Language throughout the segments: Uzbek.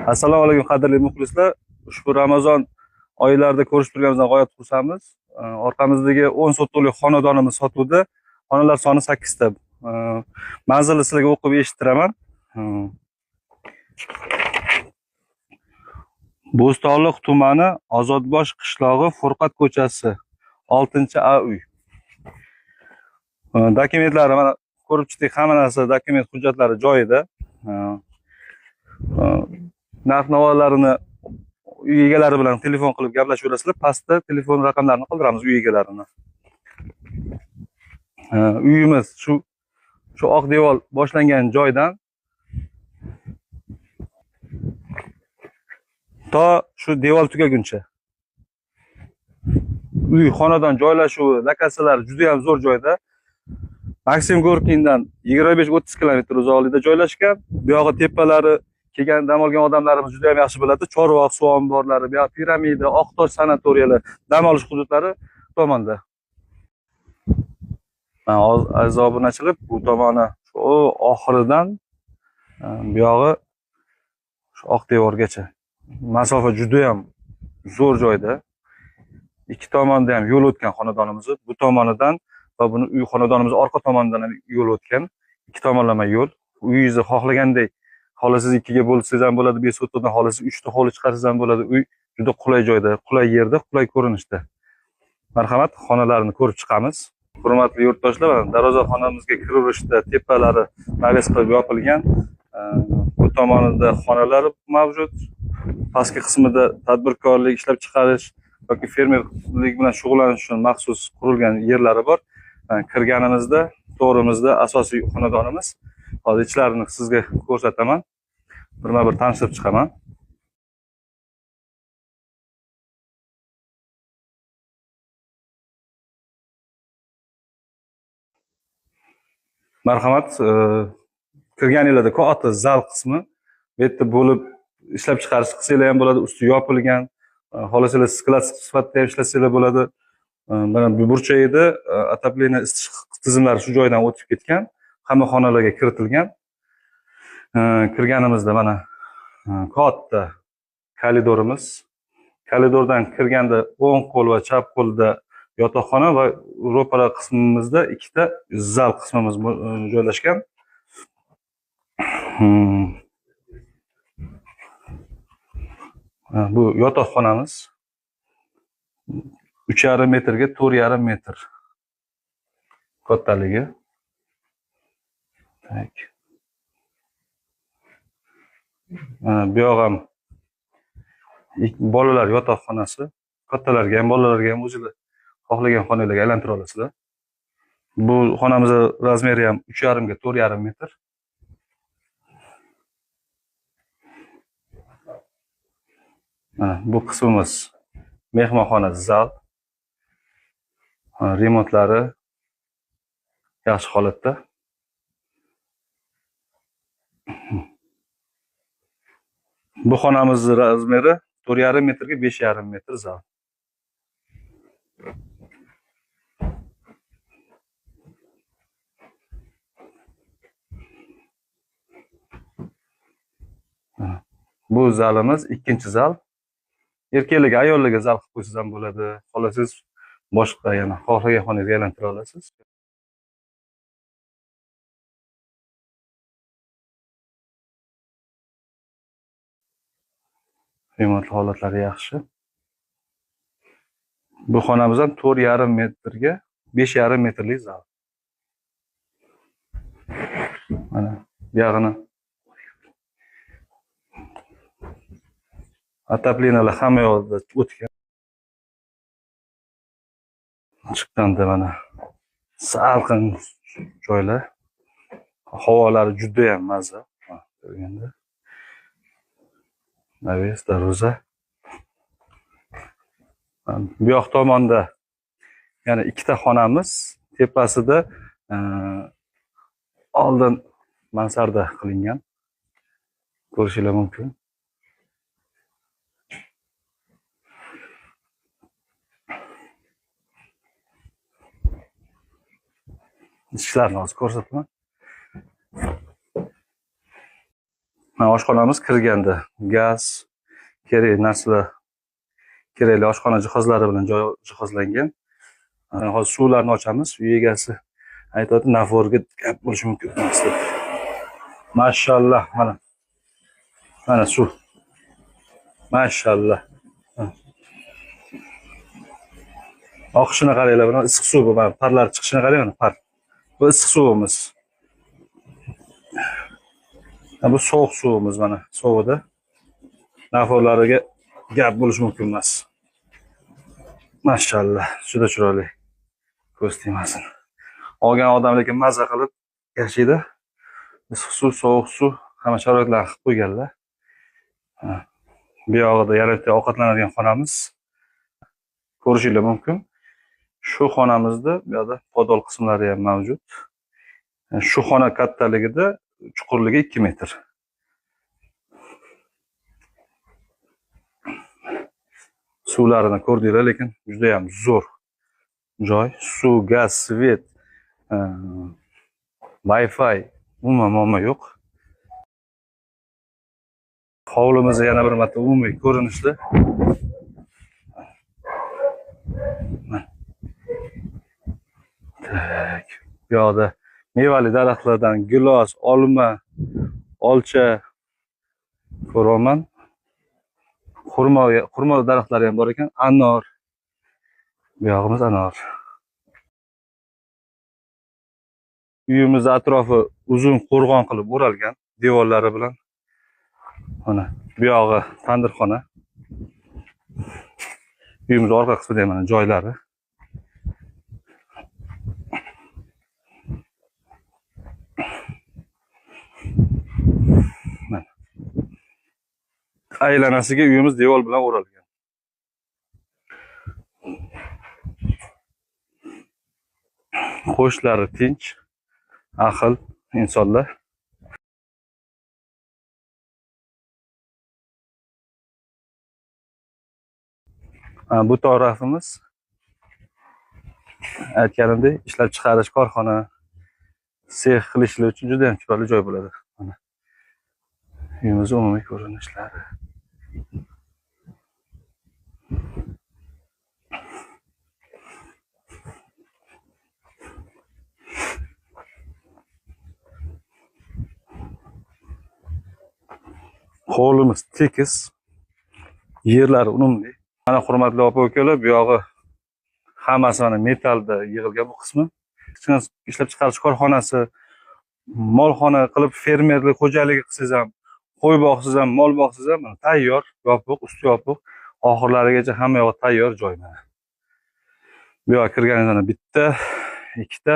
Assalomu alaykum qadrli muxlislar. Ushbu Ramazon oylarida ko'rishib turganimizdan g'oyat xursandmiz. Orqamizdagi 10 sotuvlik xonadonimiz sotuvda. Xonalar soni 8 ta. Manzilni sizlarga o'qib eshittiraman. Bo'stonliq tumani Ozodbosh qishlog'i Furqat ko'chasi 6-A uy. Dokumentlari mana ko'rib chiqdik, hamma narsa dokument hujjatlari joyida. Narx-navolarini uy egalari bilan telefon qilib gaplashaverasizlar. Pastda telefon raqamlarini qoldiramiz uy egalarini. Uyimiz shu oq devor boshlangan joydan to shu devor tugaguncha. Uy xonadon joylashuvi, lokatsiyalari juda ham zo'r joyda. Maksim Gorkindan 25-30 km uzoqlikda joylashgan. Bu yog'i tepalari kelgan dam olgan odamlarimiz juda ham yaxshi biladi. Chorvoq suv omborlari, bu yoq piramida, Oqtosh sanatoriyalari, dam olish hududlari tomonda. Aziz obunachilar, bu tomoni shu oxiridan bu yog'i shu oq devorgacha. Masofa juda ham zo'r joyda. Ikki tomonda ham yo'l o'tgan xonadonimiz. Bu tomonidan va buni uy xonadonimiz orqa tomonidan ham yo'l o'tgan. Ikki tomonlama yo'l. Uyingizni xohlagandek, xohlasangiz 2 ga bo'lsangiz ham bo'ladi, 5 o'tdan xohlasangiz 3 ta hovli chiqarsangiz ham bo'ladi. Uy juda qulay joyda, qulay yerda, qulay ko'rinishda. Marhamat, xonalarni ko'rib chiqamiz. Hurmatli yurtdoshlar, darvozaxonamizga kiraverishda tepalari naves qilib yopilgan. Bu tomonida xonalar mavjud. Pastki qismida tadbirkorlik, ishlab chiqarish yoki fermerlik bilan shug'ullanish uchun maxsus qurilgan yerlari bor. Kirganimizda to'g'rimizda asosiy xonadonimiz. Hozir ichlarini sizga ko'rsataman. Birma-bir tanishtirib chiqaman. Marhamat, kirganinglarda katta zal qismi, bu yerda bo'lib ishlab chiqarish qilsanglar ham bo'ladi, usti yopilgan. Xohlasangiz sklad sifatida ham ishlasanglar bo'ladi. Mana bu burchagida отопление isitish tizimlari shu joydan o'tib ketgan. Hamma xonalarga kiritilgan. Kirganimizda mana katta koridorimiz. Koridordan kirganda o'ng qo'l va chap qo'lda yotoqxona va ro'para qismimizda 2 ta zal qismimiz joylashgan. Bu yotoqxonamiz 3,5 metrga 4,5 metr kattaligi. Tak. Bu yoq ham bolalar yotoqxonasi. Kattalarga ham, bolalarga ham o'zingizlar xohlagan xonangizga aylantira olasizlar. Bu xonamizning razmeri ham 3,5 ga 4,5 metr. Bu qismimiz mehmonxona, zal. Remontlari yaxshi holatda. Bu xonamizning razmeri 4,5 metrga 5,5 metr zal. Bu zalimiz ikkinchi zal. Erkaklarga, ayollarga zal qilib qo'ysangiz ham bo'ladi. Xohlasangiz boshqa yana xohlagan xonangizga aylantira olasiz. Remont holatlari yaxshi. Bu xonamiz ham 4,5 metrga 5,5 metrlik zal. Mana bu yog'ini отоплениyalar hamma yoqda o'tgan. Chiqqanda mana salqin joylar. Havolari juda ham mazza. Ko'rganda. Naves darvoza. Bu yoq tomonda yana 2 ta xonamiz, tepasida oldin mansarda qilingan. Ko'rishingiz mumkin. Ishlarni hozir ko'rsataman. Mana oshxonamiz kirganda gaz, kerak narsalar, kerakli oshxona jihozlari bilan jihozlangan. Hozir suvlarni ochamiz. Uy egasi aytadi, naforga gap bo'lishi mumkin emas deb. Mashallah, mana suv. Mashallah. Oqishini qaranglar, mana issiq suv bu, mana parlar chiqishini qarang, mana par. Bu issiq suvimiz. Bu sovuq suvimiz, mana sovida. Naforlariga gap bo'lishi mumkin emas. Mashallah, juda chiroyli. Ko'z tegmasin. Olgan odam lekin mazza qilib yashaydi. Issiq suv, sovuq suv hamma sharoitlarni qilib qo'yganlar. Bu yog'ida yaratib ovqatlanadigan xonamiz. Ko'rishingiz mumkin. Shu xonamizda bu yerda podol qismlari ham mavjud. Shu xona kattaligida chuqurligi 2 metr. Suvlarini ko'rdinglar, lekin juda ham zo'r joy. Suv, gaz, svet, Wi-Fi umuman muammo yo'q. Hovlimizni yana bir marta umumiy ko'rinishda. Tak, bu yoqda mevali daraxtlardan gilos, olma, olcha ko'raman. Xurmo daraxtlari ham bor ekan, anor. Bu yog'imiz anor. Uyimiz atrofi uzun qo'rg'on qilib o'ralgan devorlari bilan. Mana bu yog'i tandirxona. Uyimiz orqa qismida mana joylari. Aylanasiga uyimiz devor bilan o'ralgan. Qo'shnilari tinch, ahil insonlar. Bu tarafimiz aytganimdek ishlab chiqarish korxona, sex qilishlar uchun juda ham chiroyli joy bo'ladi. Mana uyimiz umumiy ko'rinishlari. Hovlimiz tekis, yerlari unumli. Mana hurmatli opa-ukalar, bu yog'i hammasi mana metalda yig'ilgan bu qismi. Kichkina ishlab chiqarish korxonasi, molxona qilib fermerlik xo'jaligi qilsangiz ham, qo'y boqsangiz ham, mol boqsangiz ham tayyor, yopiq, usti yopiq, oxirlarigacha hamma yog'i tayyor joy mana. Bu yoqqa kirganingizda bitta, ikkita,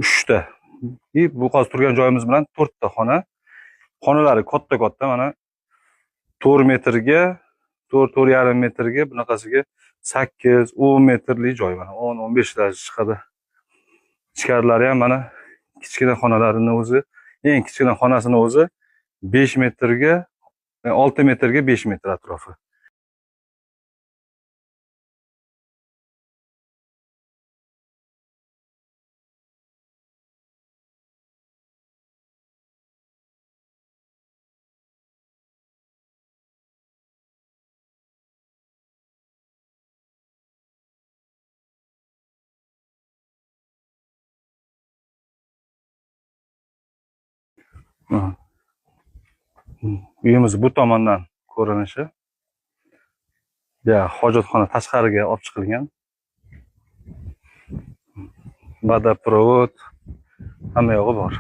uchta. Bu hozir turgan joyimiz bilan 4 ta xona. Xonalari katta-katta, mana 4 metrga, 4,5 metrga, bunaqasiga 8-10 metrlik joy mana, 10-15 ta chiqadi. Ichkarilari ham mana kichkina xonalarini o'zi, eng kichkina xonasini o'zi 5 metrga, 6 metrga 5 metr atrofi. Uyimiz bu tomondan ko'rinishi. Ya, hojatxona tashqariga olib chiqilgan. Vodoprovod hamma yog'i bor.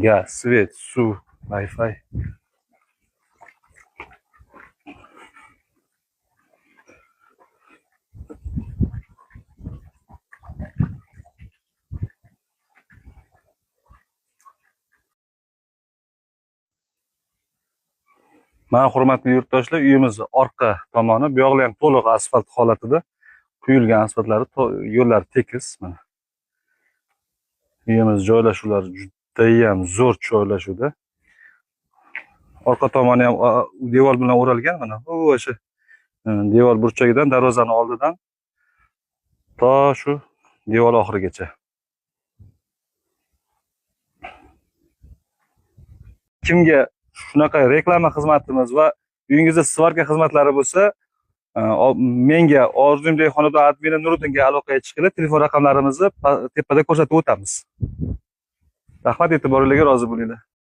Gaz, svet, suv, Wi-Fi. Mana hurmatli yurtdoshlar, uyimiz orqa tomoni, bu yoqlar ham to'liq asfalt holatida, quyilgan asfaltlari, yo'llar tekis mana. Uyimiz joylashuvlari juda ham zo'r joylashuvda. Orqa tomoni ham devor bilan o'ralgan mana. O'sha devor burchagidan, darvozani oldidan to shu devor oxirigacha. kimga shunaqa reklama xizmatimiz va uyingizda svarka xizmatlari bo'lsa, menga Orzumdek xonadon admini Nuriddinga aloqaga chiqinglar. Telefon raqamlarimizni tepada ko'rsatib o'tamiz. Rahmat, e'tiboringizga rozi bo'linglar.